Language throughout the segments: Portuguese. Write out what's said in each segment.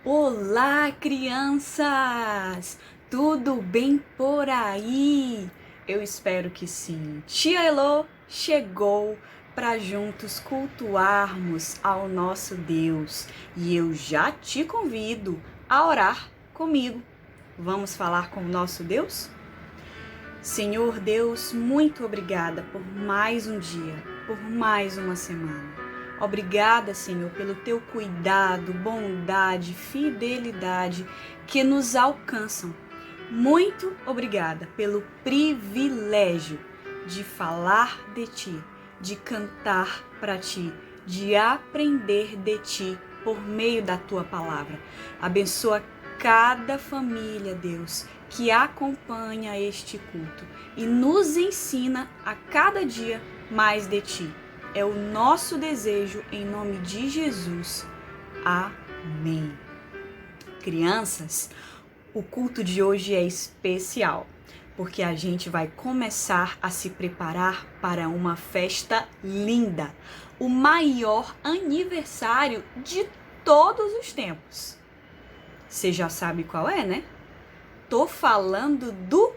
Olá, crianças! Tudo bem por aí? Eu espero que sim. Tia Elô chegou para juntos cultuarmos ao nosso Deus e eu já te convido a orar comigo. Vamos falar com o nosso Deus? Senhor Deus, muito obrigada por mais um dia, por mais uma semana. Obrigada, Senhor, pelo teu cuidado, bondade, fidelidade que nos alcançam. Muito obrigada pelo privilégio de falar de ti, de cantar para ti, de aprender de ti por meio da tua palavra. Abençoa cada família, Deus, que acompanha este culto e nos ensina a cada dia mais de ti. É o nosso desejo em nome de Jesus. Amém. Crianças, o culto de hoje é especial, porque a gente vai começar a se preparar para uma festa linda, o maior aniversário de todos os tempos. Você já sabe qual é, né? Tô falando do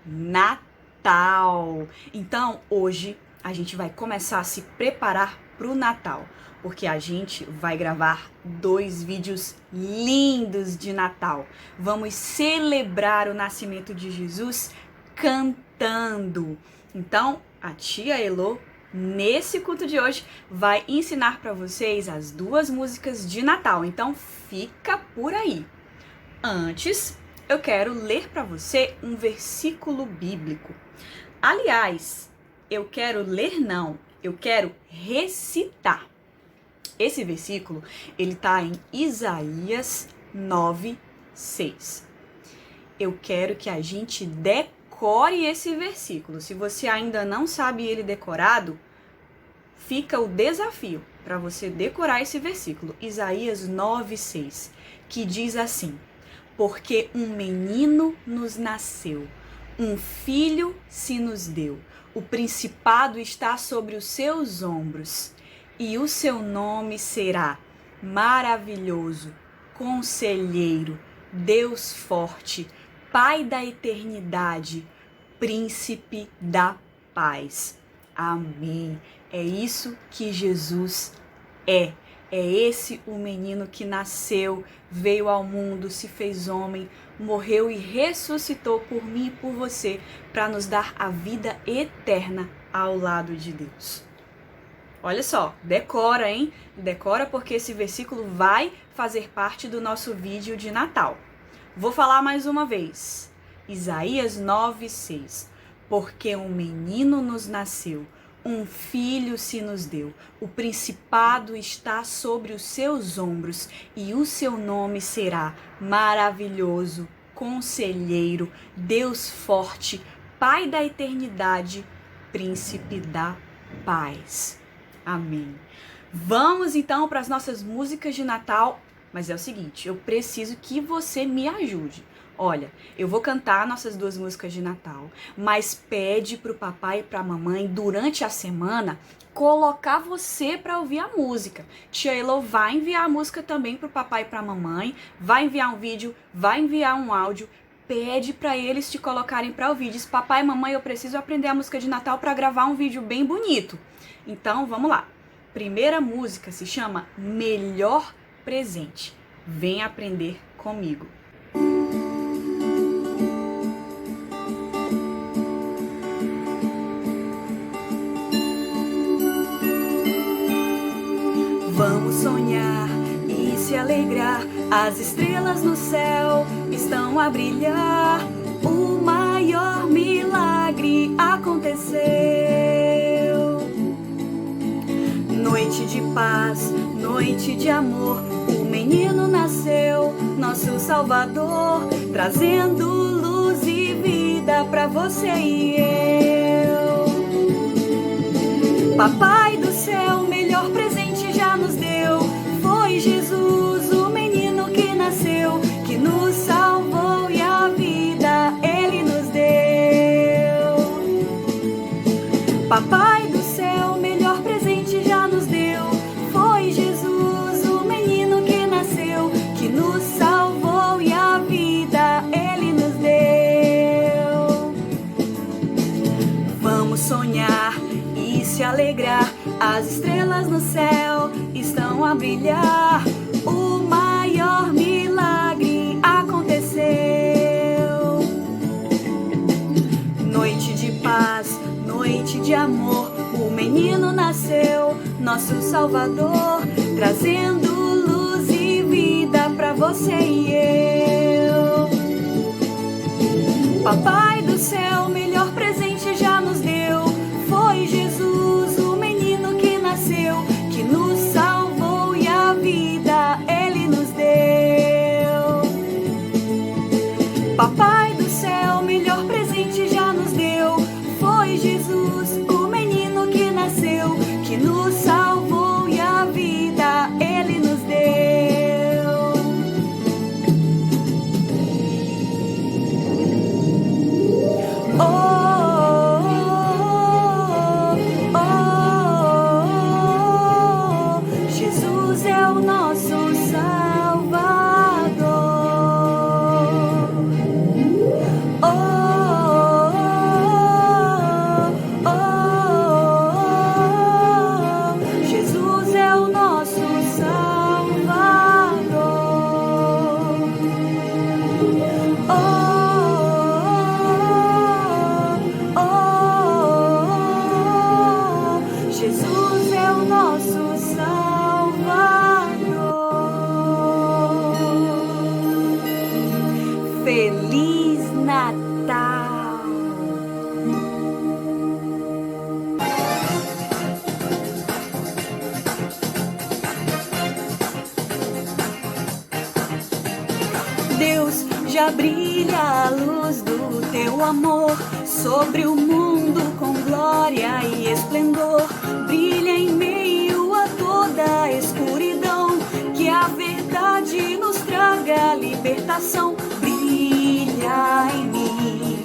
Natal. Então, hoje a gente vai começar a se preparar pro Natal, porque a gente vai gravar 2 vídeos lindos de Natal. Vamos celebrar o nascimento de Jesus cantando. Então, a tia Elô, nesse culto de hoje, vai ensinar para vocês as 2 músicas de Natal. Então, fica por aí. Antes, eu quero ler para você um versículo bíblico. Aliás, eu quero recitar. Esse versículo, ele está em Isaías 9:6. Eu quero que a gente decore esse versículo. Se você ainda não sabe ele decorado, fica o desafio para você decorar esse versículo. Isaías 9:6, que diz assim: porque um menino nos nasceu, um filho se nos deu. O principado está sobre os seus ombros, e o seu nome será Maravilhoso, Conselheiro, Deus Forte, Pai da Eternidade, Príncipe da Paz. Amém. É isso que Jesus é. É esse o menino que nasceu, veio ao mundo, se fez homem, morreu e ressuscitou por mim e por você, para nos dar a vida eterna ao lado de Deus. Olha só, decora, hein? Decora, porque esse versículo vai fazer parte do nosso vídeo de Natal. Vou falar mais uma vez. Isaías 9:6. Porque um menino nos nasceu, um filho se nos deu, o principado está sobre os seus ombros, e o seu nome será Maravilhoso, Conselheiro, Deus Forte, Pai da Eternidade, Príncipe da Paz. Amém. Vamos então para as nossas músicas de Natal, mas é o seguinte, eu preciso que você me ajude. Olha, eu vou cantar nossas 2 músicas de Natal, mas pede pro papai e pra mamãe, durante a semana, colocar você para ouvir a música. Tia Elô vai enviar a música também pro papai e pra mamãe, vai enviar um vídeo, vai enviar um áudio, pede para eles te colocarem para ouvir. Diz, papai e mamãe, eu preciso aprender a música de Natal para gravar um vídeo bem bonito. Então, vamos lá. Primeira música se chama Melhor Presente. Vem aprender comigo. Vamos sonhar e se alegrar, as estrelas no céu estão a brilhar. O maior milagre aconteceu. Noite de paz, noite de amor, o menino nasceu, nosso Salvador, trazendo luz e vida pra você e eu. Papai do céu, melhor presente já nos deu. Foi Jesus, o menino que nasceu, que nos salvou e a vida ele nos deu. Papai do céu, melhor presente já nos deu. Foi Jesus, o menino que nasceu, que nos As estrelas no céu estão a brilhar. O maior milagre aconteceu. Noite de paz, noite de amor, o menino nasceu, nosso Salvador, trazendo luz e vida pra você e eu. Papai do céu, melhor presente já nos deu. Foi Jesus, o menino que nasceu, que nos salvou e a vida Ele nos deu. Papai do céu, melhor presente já nos deu. Foi Jesus, o menino que nasceu, que nos salvou e a vida Ele nos deu. Jesus é o nosso Salvador. Jesus é o nosso Salvador. Jesus é o nosso Salvador. Feliz Natal! Deus, já brilha a luz do teu amor sobre o mundo com glória e esplendor. Brilha em meio a toda a escuridão, que a verdade nos traga libertação. Brilha em mim,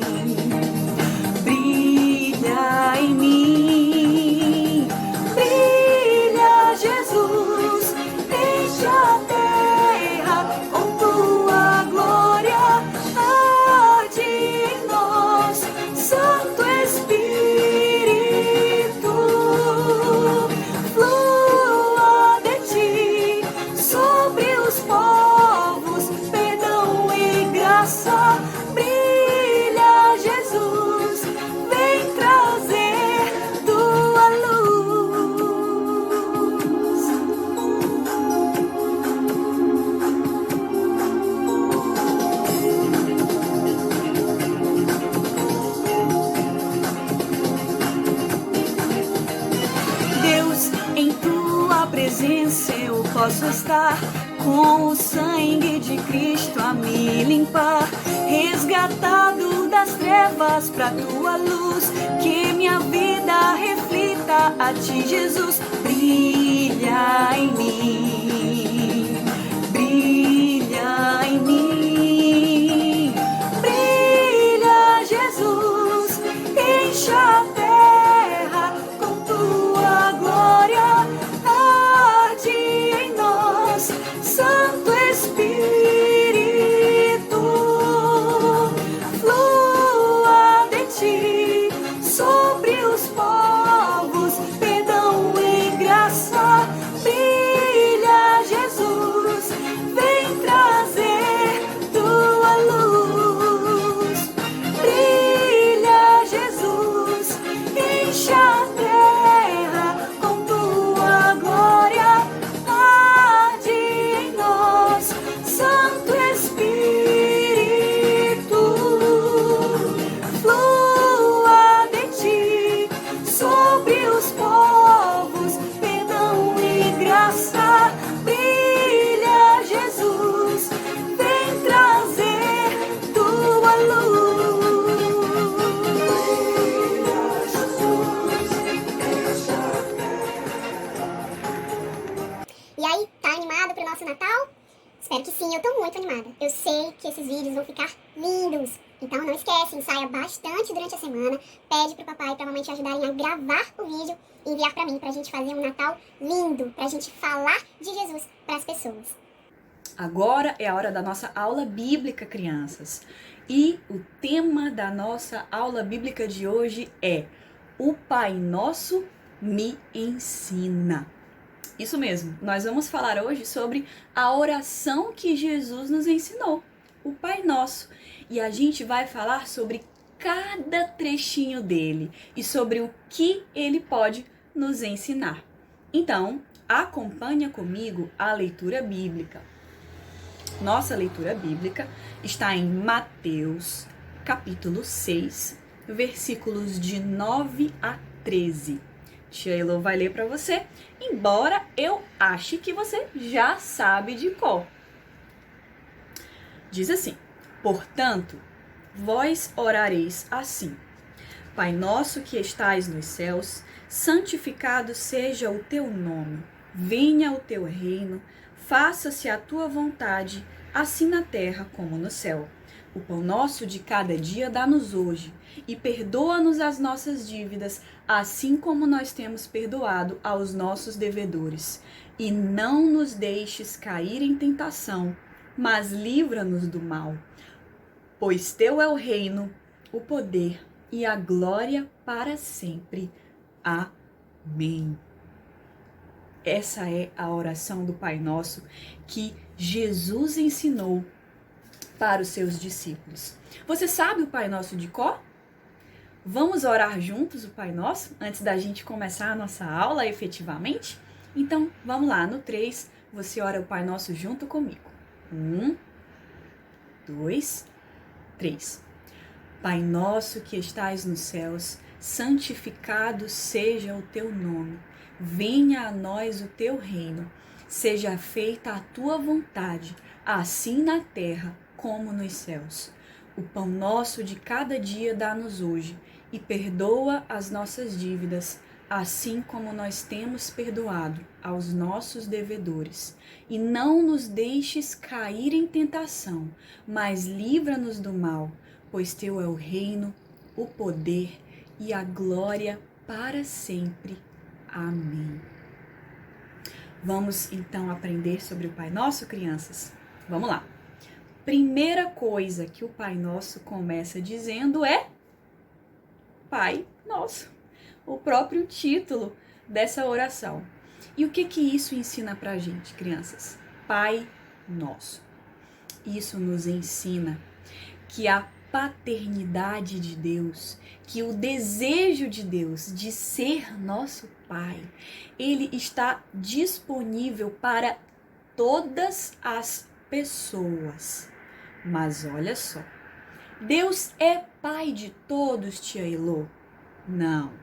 brilha em mim, brilha Jesus, enche a terra com tua glória, arde em nós, Santo Espírito, flua de ti sobre os povos, perdão e graça. Brilha Jesus, vem trazer tua luz. Deus, em tua presença eu posso estar, com o sangue de Cristo a me limpar, resgatado das trevas pra tua luz, que minha vida reflita a ti, Jesus. Brilha em mim, brilha em mim, brilha Jesus, enche a terra com tua glória, arde em nós, Santo Espírito, flua de ti sobre os povos, perdão e graça. Brilha Jesus, vem trazer tua luz. Brilha Jesus, enche a terra com tua glória, arde em nós, Santo Espírito, flua de ti sobre os povos, perdão e graça. Brilha Jesus, vem trazer tua luz. E aí, tá animado pro nosso Natal? Espero que sim, eu tô muito animada. Eu sei que esses vídeos vão ficar lindos. Então não esquece, ensaia bastante durante a semana. Pede pro papai e pra mamãe te ajudarem a gravar o vídeo e enviar pra mim, pra gente fazer um Natal lindo, pra gente falar de Jesus pras pessoas. Agora é a hora da nossa aula bíblica, crianças. E o tema da nossa aula bíblica de hoje é: o Pai Nosso me ensina. Isso mesmo, nós vamos falar hoje sobre a oração que Jesus nos ensinou, o Pai Nosso. E a gente vai falar sobre cada trechinho dele e sobre o que ele pode nos ensinar. Então, acompanha comigo a leitura bíblica. Nossa leitura bíblica está em Mateus, capítulo 6, versículos de 9 a 13. Tia Elô vai ler para você, embora eu ache que você já sabe de cor. Diz assim: portanto, vós orareis assim: Pai nosso que estais nos céus, santificado seja o teu nome. Venha o teu reino, faça-se a tua vontade, assim na terra como no céu. O pão nosso de cada dia dá-nos hoje, e perdoa-nos as nossas dívidas, assim como nós temos perdoado aos nossos devedores. E não nos deixes cair em tentação, mas livra-nos do mal. Pois teu é o reino, o poder e a glória para sempre. Amém. Essa é a oração do Pai Nosso que Jesus ensinou para os seus discípulos. Você sabe o Pai Nosso de cor? Vamos orar juntos o Pai Nosso antes da gente começar a nossa aula efetivamente? Então, vamos lá, no 3, você ora o Pai Nosso junto comigo. 1, 2, 3. Pai nosso que estais nos céus, santificado seja o teu nome. Venha a nós o teu reino. Seja feita a tua vontade, assim na terra como nos céus. O pão nosso de cada dia dá-nos hoje, e perdoa as nossas dívidas, assim como nós temos perdoado aos nossos devedores. E não nos deixes cair em tentação, mas livra-nos do mal, pois teu é o reino, o poder e a glória para sempre. Amém. Vamos então aprender sobre o Pai Nosso, crianças? Vamos lá. Primeira coisa que o Pai Nosso começa dizendo é Pai Nosso, o próprio título dessa oração. E o que isso ensina pra gente, crianças? Pai Nosso. Isso nos ensina que a paternidade de Deus, que o desejo de Deus de ser nosso Pai, ele está disponível para todas as pessoas. Mas olha só, Deus é Pai de todos, tia Elô? Não.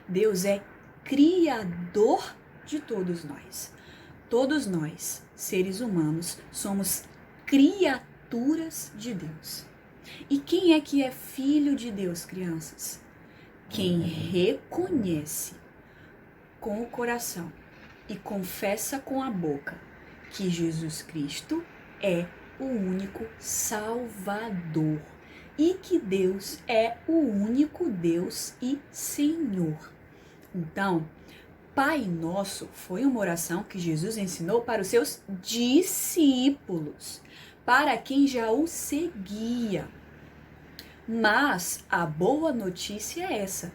Deus é Criador de todos nós. Todos nós, seres humanos, somos criaturas de Deus. E quem é que é filho de Deus, crianças? Quem reconhece com o coração e confessa com a boca que Jesus Cristo é o único Salvador e que Deus é o único Deus e Senhor. Então, Pai Nosso foi uma oração que Jesus ensinou para os seus discípulos, para quem já o seguia. Mas a boa notícia é essa: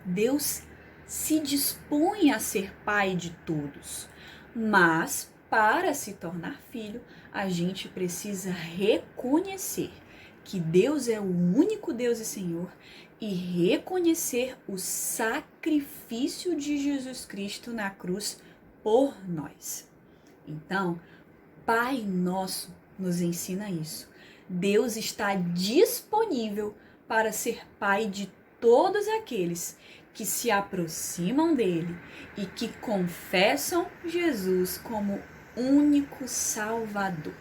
Deus se dispõe a ser Pai de todos, mas para se tornar filho, a gente precisa reconhecer que Deus é o único Deus e Senhor e reconhecer o sacrifício de Jesus Cristo na cruz por nós. Então, Pai Nosso nos ensina isso. Deus está disponível para ser Pai de todos aqueles que se aproximam dele e que confessam Jesus como único Salvador.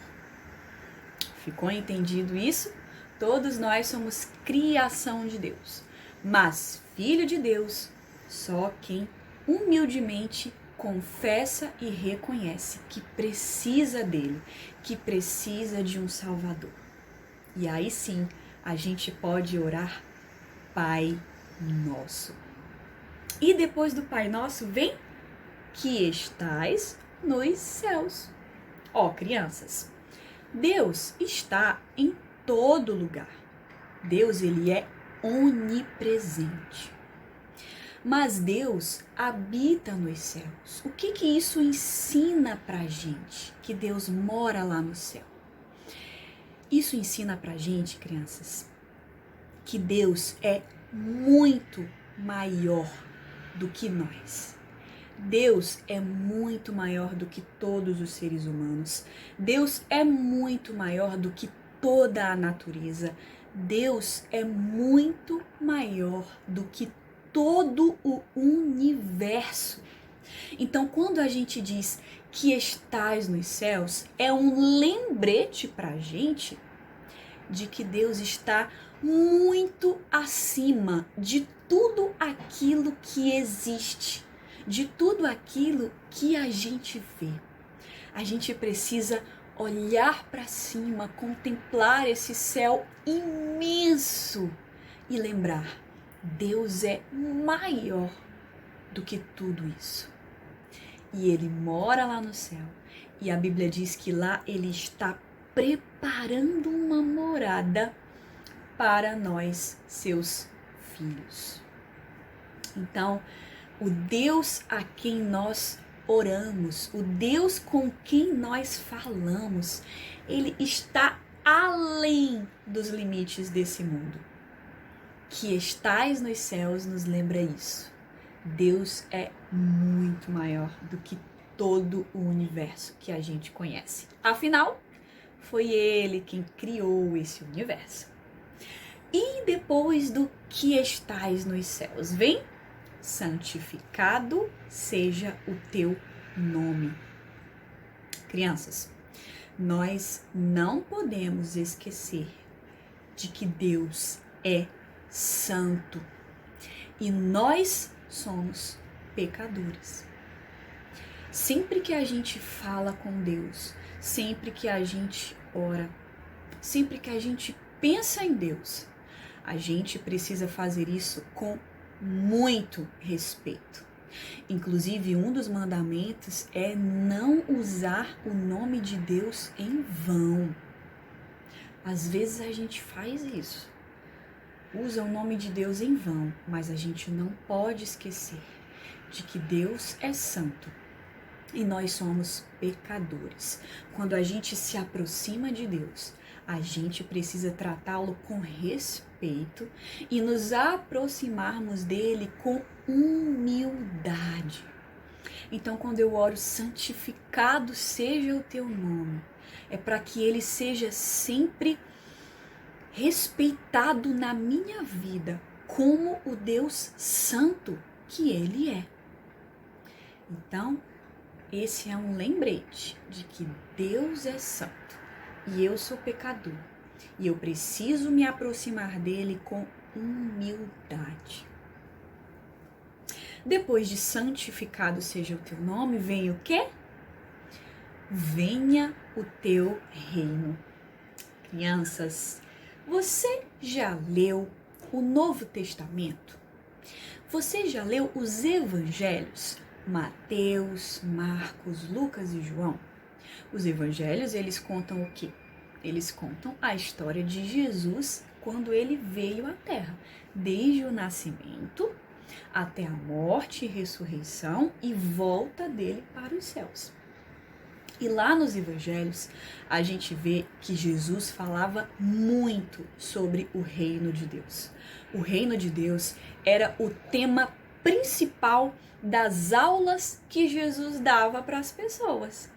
Ficou entendido isso? Todos nós somos criação de Deus, mas filho de Deus só quem humildemente confessa e reconhece que precisa dele, que precisa de um Salvador. E aí sim, a gente pode orar Pai Nosso. E depois do Pai Nosso vem que estais nos céus. Ó, crianças, Deus está em todo lugar. Deus, ele é onipresente. Mas Deus habita nos céus. O que isso ensina pra gente? Que Deus mora lá no céu. Isso ensina pra gente, crianças, que Deus é muito maior do que nós. Deus é muito maior do que todos os seres humanos. Deus é muito maior do que toda a natureza. Deus é muito maior do que todo o universo. Então, quando a gente diz que estás nos céus, é um lembrete pra gente de que Deus está muito acima de tudo aquilo que existe, de tudo aquilo que a gente vê. A gente precisa olhar para cima, contemplar esse céu imenso e lembrar: Deus é maior do que tudo isso. E Ele mora lá no céu. E a Bíblia diz que lá Ele está preparando uma morada para nós, seus filhos. Então, o Deus a quem nós oramos, o Deus com quem nós falamos, Ele está além dos limites desse mundo. Que estais nos céus nos lembra isso. Deus é muito maior do que todo o universo que a gente conhece. Afinal, foi Ele quem criou esse universo. E depois do que estais nos céus, vem: santificado seja o teu nome. Crianças, nós não podemos esquecer de que Deus é santo e nós somos pecadores. Sempre que a gente fala com Deus, sempre que a gente ora, sempre que a gente pensa em Deus, a gente precisa fazer isso com muito respeito. Inclusive, um dos mandamentos é não usar o nome de Deus em vão. Às vezes a gente faz isso, usa o nome de Deus em vão, mas a gente não pode esquecer de que Deus é santo e nós somos pecadores. Quando a gente se aproxima de Deus, a gente precisa tratá-lo com respeito e nos aproximarmos dele com humildade. Então, quando eu oro, santificado seja o teu nome, é para que ele seja sempre respeitado na minha vida como o Deus santo que ele é. Então, esse é um lembrete de que Deus é santo e eu sou pecador e eu preciso me aproximar dele com humildade. Depois de santificado seja o teu nome, vem o quê? Venha o teu reino. Crianças, você já leu o Novo Testamento? Você já leu os evangelhos? Mateus, Marcos, Lucas e João. Os evangelhos, eles contam o quê? Eles contam a história de Jesus quando ele veio à Terra, desde o nascimento até a morte e ressurreição e volta dele para os céus. E lá nos evangelhos, a gente vê que Jesus falava muito sobre o reino de Deus. O reino de Deus era o tema principal das aulas que Jesus dava para as pessoas.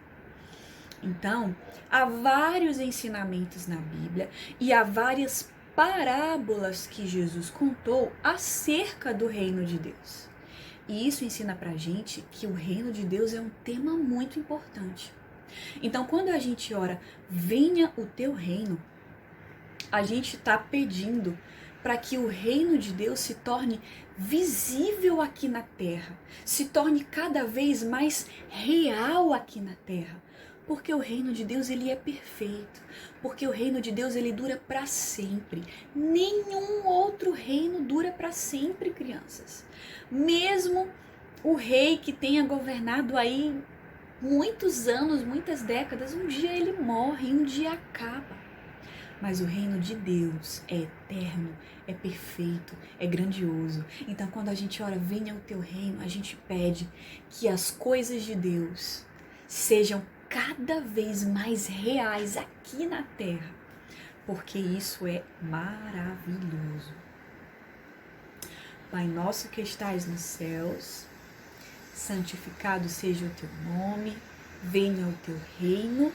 Então, há vários ensinamentos na Bíblia e há várias parábolas que Jesus contou acerca do reino de Deus. E isso ensina pra gente que o reino de Deus é um tema muito importante. Então, quando a gente ora, venha o teu reino, a gente está pedindo para que o reino de Deus se torne visível aqui na terra, se torne cada vez mais real aqui na terra. Porque o reino de Deus, ele é perfeito. Porque o reino de Deus, ele dura para sempre. Nenhum outro reino dura para sempre, crianças. Mesmo o rei que tenha governado aí muitos anos, muitas décadas, um dia ele morre, um dia acaba. Mas o reino de Deus é eterno, é perfeito, é grandioso. Então, quando a gente ora, venha o teu reino, a gente pede que as coisas de Deus sejam cada vez mais reais aqui na terra, porque isso é maravilhoso. Pai nosso que estais nos céus, santificado seja o teu nome, venha o teu reino,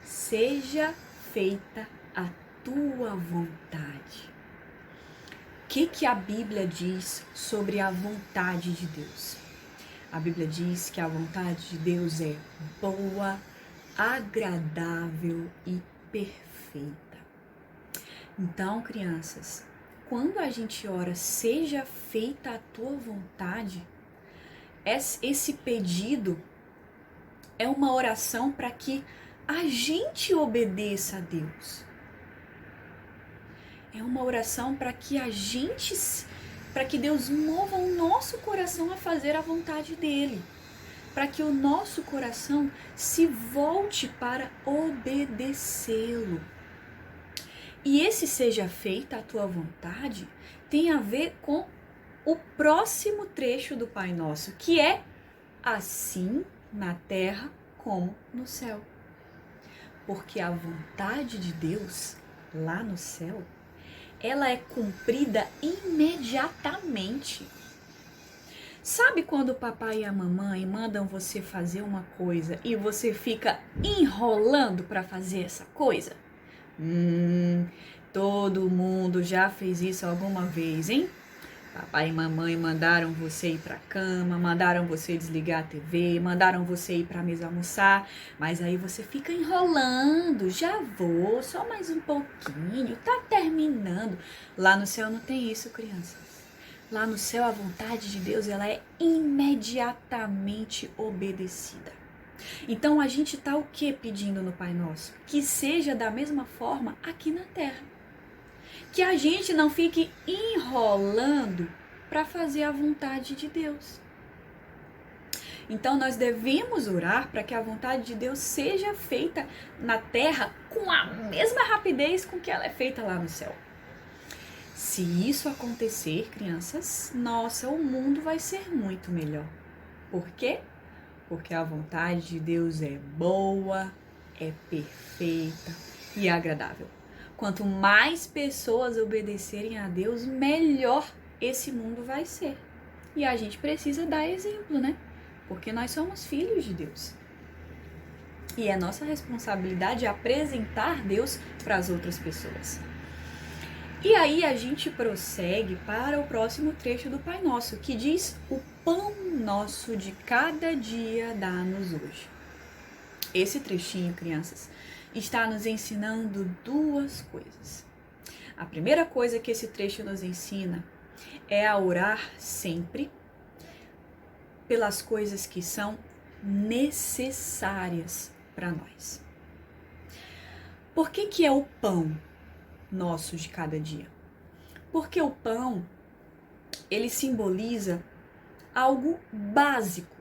seja feita a tua vontade. O que a Bíblia diz sobre a vontade de Deus? A Bíblia diz que a vontade de Deus é boa, agradável e perfeita. Então, crianças, quando a gente ora, seja feita a tua vontade, esse pedido é uma oração para que a gente obedeça a Deus. É uma oração para que para que Deus mova o nosso coração a fazer a vontade dele. Para que o nosso coração se volte para obedecê-lo. E esse seja feita a tua vontade tem a ver com o próximo trecho do Pai Nosso, que é assim na terra como no céu. Porque a vontade de Deus lá no céu, ela é cumprida imediatamente. Sabe quando o papai e a mamãe mandam você fazer uma coisa e você fica enrolando para fazer essa coisa? Todo mundo já fez isso alguma vez, hein? Papai e mamãe mandaram você ir pra cama, mandaram você desligar a TV, mandaram você ir pra mesa almoçar, mas aí você fica enrolando, já vou, só mais um pouquinho, tá terminando. Lá no céu não tem isso, crianças. Lá no céu a vontade de Deus, ela é imediatamente obedecida. Então a gente tá o que pedindo no Pai Nosso? Que seja da mesma forma aqui na terra. Que a gente não fique enrolando para fazer a vontade de Deus. Então nós devemos orar para que a vontade de Deus seja feita na terra com a mesma rapidez com que ela é feita lá no céu. Se isso acontecer, crianças, nossa, o mundo vai ser muito melhor. Por quê? Porque a vontade de Deus é boa, é perfeita e agradável. Quanto mais pessoas obedecerem a Deus, melhor esse mundo vai ser. E a gente precisa dar exemplo, né? Porque nós somos filhos de Deus. E é nossa responsabilidade apresentar Deus para as outras pessoas. E aí a gente prossegue para o próximo trecho do Pai Nosso, que diz: o pão nosso de cada dia dá-nos hoje. Esse trechinho, crianças, está nos ensinando duas coisas. A primeira coisa que esse trecho nos ensina é a orar sempre pelas coisas que são necessárias para nós. Por que é o pão nosso de cada dia? Porque o pão, ele simboliza algo básico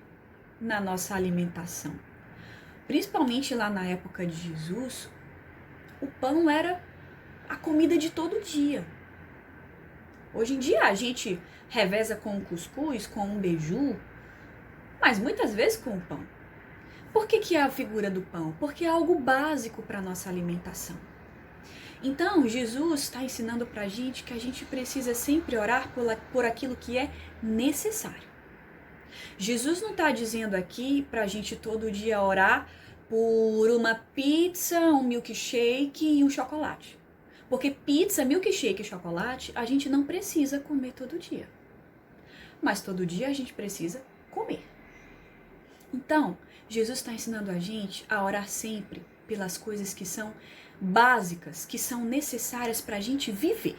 na nossa alimentação. Principalmente lá na época de Jesus, o pão era a comida de todo dia. Hoje em dia a gente reveza com o cuscuz, com um beiju, mas muitas vezes com o pão. Por que é a figura do pão? Porque é algo básico para a nossa alimentação. Então, Jesus está ensinando para a gente que a gente precisa sempre orar por aquilo que é necessário. Jesus não está dizendo aqui para a gente todo dia orar por uma pizza, um milkshake e um chocolate. Porque pizza, milkshake e chocolate a gente não precisa comer todo dia. Mas todo dia a gente precisa comer. Então, Jesus está ensinando a gente a orar sempre pelas coisas que são básicas, que são necessárias para a gente viver.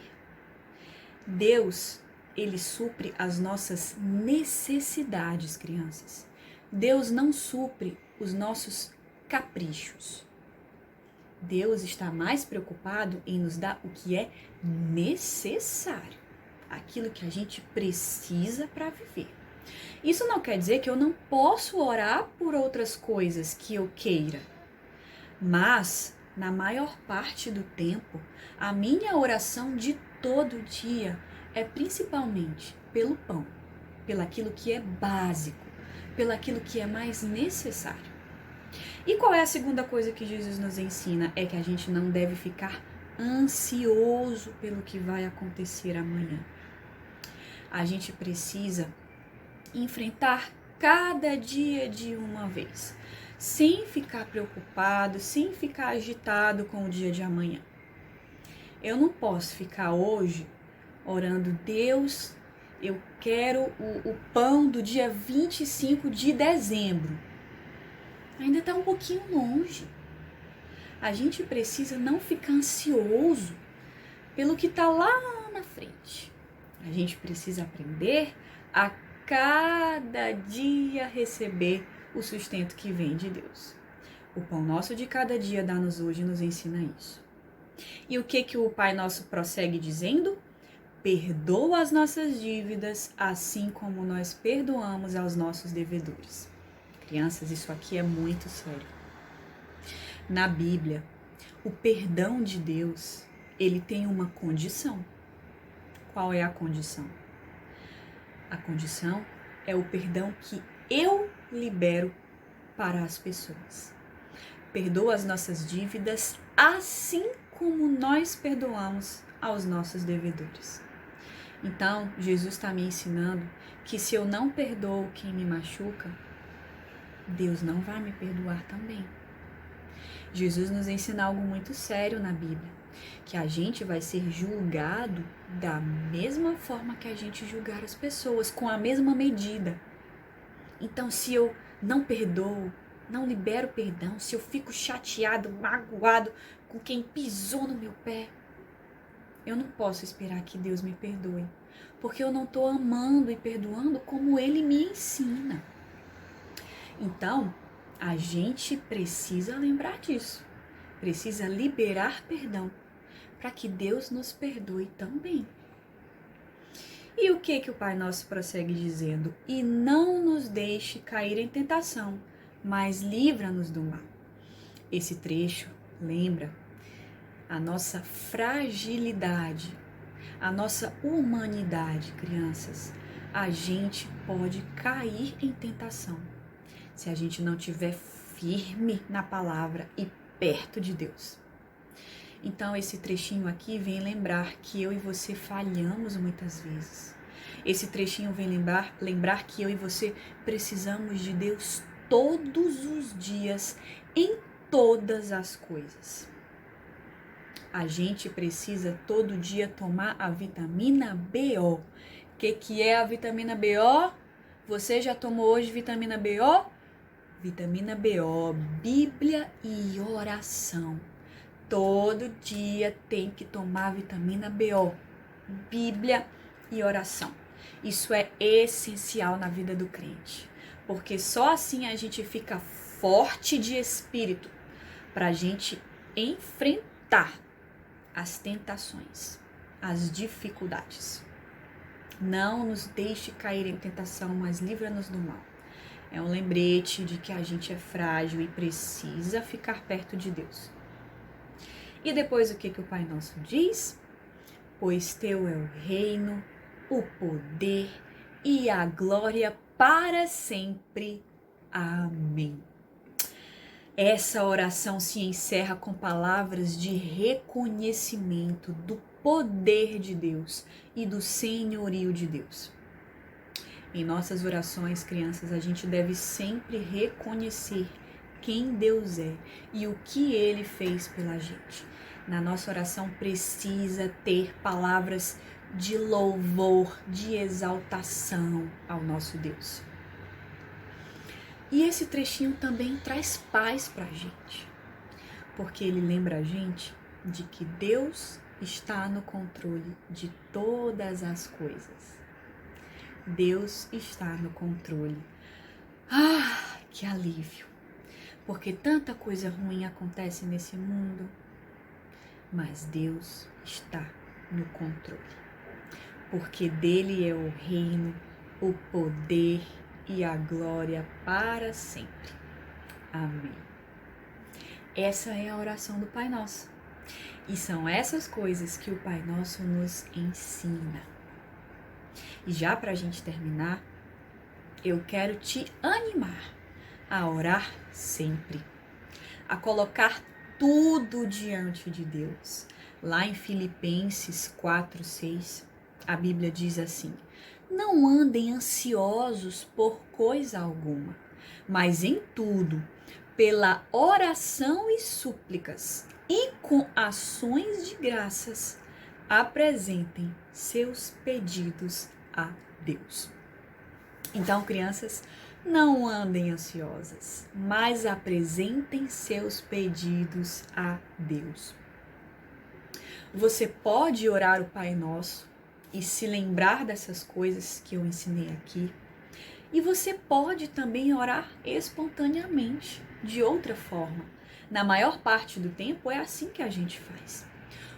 Deus, ele supre as nossas necessidades, crianças. Deus não supre os nossos caprichos. Deus está mais preocupado em nos dar o que é necessário, aquilo que a gente precisa para viver. Isso não quer dizer que eu não posso orar por outras coisas que eu queira, mas na maior parte do tempo, a minha oração de todo dia é principalmente pelo pão, pelaquilo que é básico, pelaquilo que é mais necessário. E qual é a segunda coisa que Jesus nos ensina? É que a gente não deve ficar ansioso pelo que vai acontecer amanhã. A gente precisa enfrentar cada dia de uma vez, sem ficar preocupado, sem ficar agitado com o dia de amanhã. Eu não posso ficar hoje orando, Deus, eu quero o pão do dia 25 de dezembro. Ainda está um pouquinho longe. A gente precisa não ficar ansioso pelo que está lá na frente. A gente precisa aprender a cada dia receber o sustento que vem de Deus. O pão nosso de cada dia dá-nos hoje nos ensina isso. E o que o Pai Nosso prossegue dizendo? Perdoa as nossas dívidas, assim como nós perdoamos aos nossos devedores. Crianças, isso aqui é muito sério. Na Bíblia, o perdão de Deus, ele tem uma condição. Qual é a condição? A condição é o perdão que eu libero para as pessoas. Perdoa as nossas dívidas, assim como nós perdoamos aos nossos devedores. Então, Jesus está me ensinando que se eu não perdoo quem me machuca, Deus não vai me perdoar também. Jesus nos ensina algo muito sério na Bíblia, que a gente vai ser julgado da mesma forma que a gente julgar as pessoas, com a mesma medida. Então, se eu não perdoo, não libero perdão, se eu fico chateado, magoado com quem pisou no meu pé, eu não posso esperar que Deus me perdoe, porque eu não estou amando e perdoando como Ele me ensina. Então, a gente precisa lembrar disso, precisa liberar perdão, para que Deus nos perdoe também. E o que o Pai Nosso prossegue dizendo? E não nos deixe cair em tentação, mas livra-nos do mal. Esse trecho lembra a nossa fragilidade, a nossa humanidade, crianças. A gente pode cair em tentação se a gente não estiver firme na palavra e perto de Deus. Então, esse trechinho aqui vem lembrar que eu e você falhamos muitas vezes. Esse trechinho vem lembrar que eu e você precisamos de Deus todos os dias, em todas as coisas. A gente precisa todo dia tomar a vitamina BO. O que é a vitamina BO? Você já tomou hoje vitamina BO? Vitamina BO, Bíblia e oração. Todo dia tem que tomar vitamina BO, Bíblia e oração. Isso é essencial na vida do crente, porque só assim a gente fica forte de espírito para a gente enfrentar as tentações, as dificuldades. Não nos deixe cair em tentação, mas livra-nos do mal. É um lembrete de que a gente é frágil e precisa ficar perto de Deus. E depois o que o Pai Nosso diz? Pois teu é o reino, o poder e a glória para sempre. Amém. Essa oração se encerra com palavras de reconhecimento do poder de Deus e do senhorio de Deus. Em nossas orações, crianças, a gente deve sempre reconhecer quem Deus é e o que Ele fez pela gente. Na nossa oração precisa ter palavras de louvor, de exaltação ao nosso Deus. E esse trechinho também traz paz pra gente, porque ele lembra a gente de que Deus está no controle de todas as coisas. Deus está no controle. Ah, que alívio! Porque tanta coisa ruim acontece nesse mundo, mas Deus está no controle. Porque dele é o reino, o poder e a glória para sempre. Amém. Essa é a oração do Pai Nosso. E são essas coisas que o Pai Nosso nos ensina. E já para a gente terminar, eu quero te animar a orar sempre, a colocar tudo diante de Deus. Lá em Filipenses 4:6, a Bíblia diz assim: não andem ansiosos por coisa alguma, mas em tudo, pela oração e súplicas e com ações de graças, apresentem seus pedidos a Deus. Então, crianças, não andem ansiosas, mas apresentem seus pedidos a Deus. Você pode orar o Pai Nosso e se lembrar dessas coisas que eu ensinei aqui. E você pode também orar espontaneamente, de outra forma. Na maior parte do tempo é assim que a gente faz.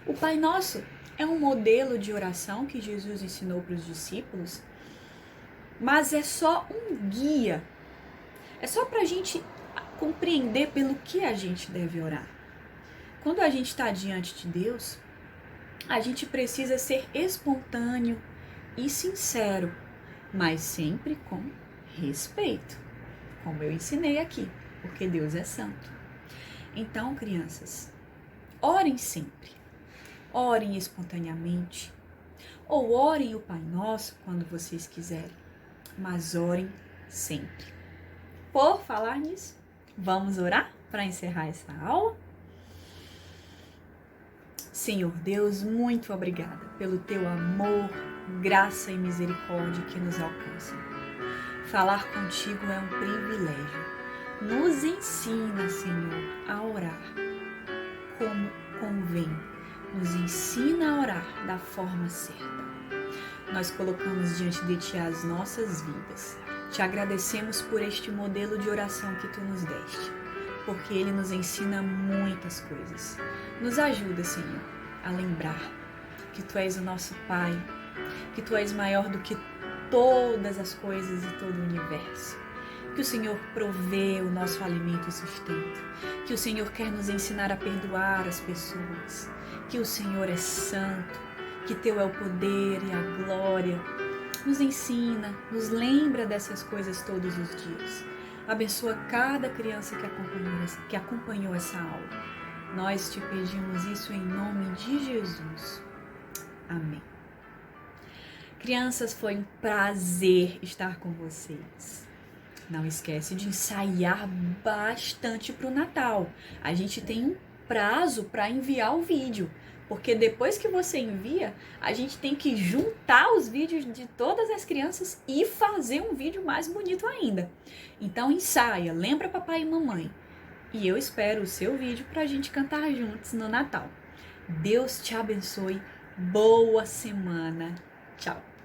O Pai Nosso é um modelo de oração que Jesus ensinou para os discípulos, mas é só um guia. É só para a gente compreender pelo que a gente deve orar. Quando a gente está diante de Deus, a gente precisa ser espontâneo e sincero, mas sempre com respeito, como eu ensinei aqui, porque Deus é santo. Então, crianças, orem sempre, orem espontaneamente, ou orem o Pai Nosso quando vocês quiserem, mas orem sempre. Por falar nisso, vamos orar para encerrar essa aula? Senhor Deus, muito obrigada pelo teu amor, graça e misericórdia que nos alcançam. Falar contigo é um privilégio. Nos ensina, Senhor, a orar como convém. Nos ensina a orar da forma certa. Nós colocamos diante de Ti as nossas vidas. Te agradecemos por este modelo de oração que Tu nos deste, porque ele nos ensina muitas coisas. Nos ajuda, Senhor, a lembrar que Tu és o nosso Pai, que Tu és maior do que todas as coisas e todo o universo, que o Senhor provê o nosso alimento e sustento, que o Senhor quer nos ensinar a perdoar as pessoas, que o Senhor é santo, que Teu é o poder e a glória. Nos ensina, nos lembra dessas coisas todos os dias. Abençoa cada criança que acompanhou essa aula. Nós te pedimos isso em nome de Jesus. Amém. Crianças, foi um prazer estar com vocês. Não esquece de ensaiar bastante para o Natal. A gente tem um prazo para enviar o vídeo, porque depois que você envia, a gente tem que juntar os vídeos de todas as crianças e fazer um vídeo mais bonito ainda. Então ensaia, lembra papai e mamãe. E eu espero o seu vídeo para a gente cantar juntos no Natal. Deus te abençoe. Boa semana. Tchau.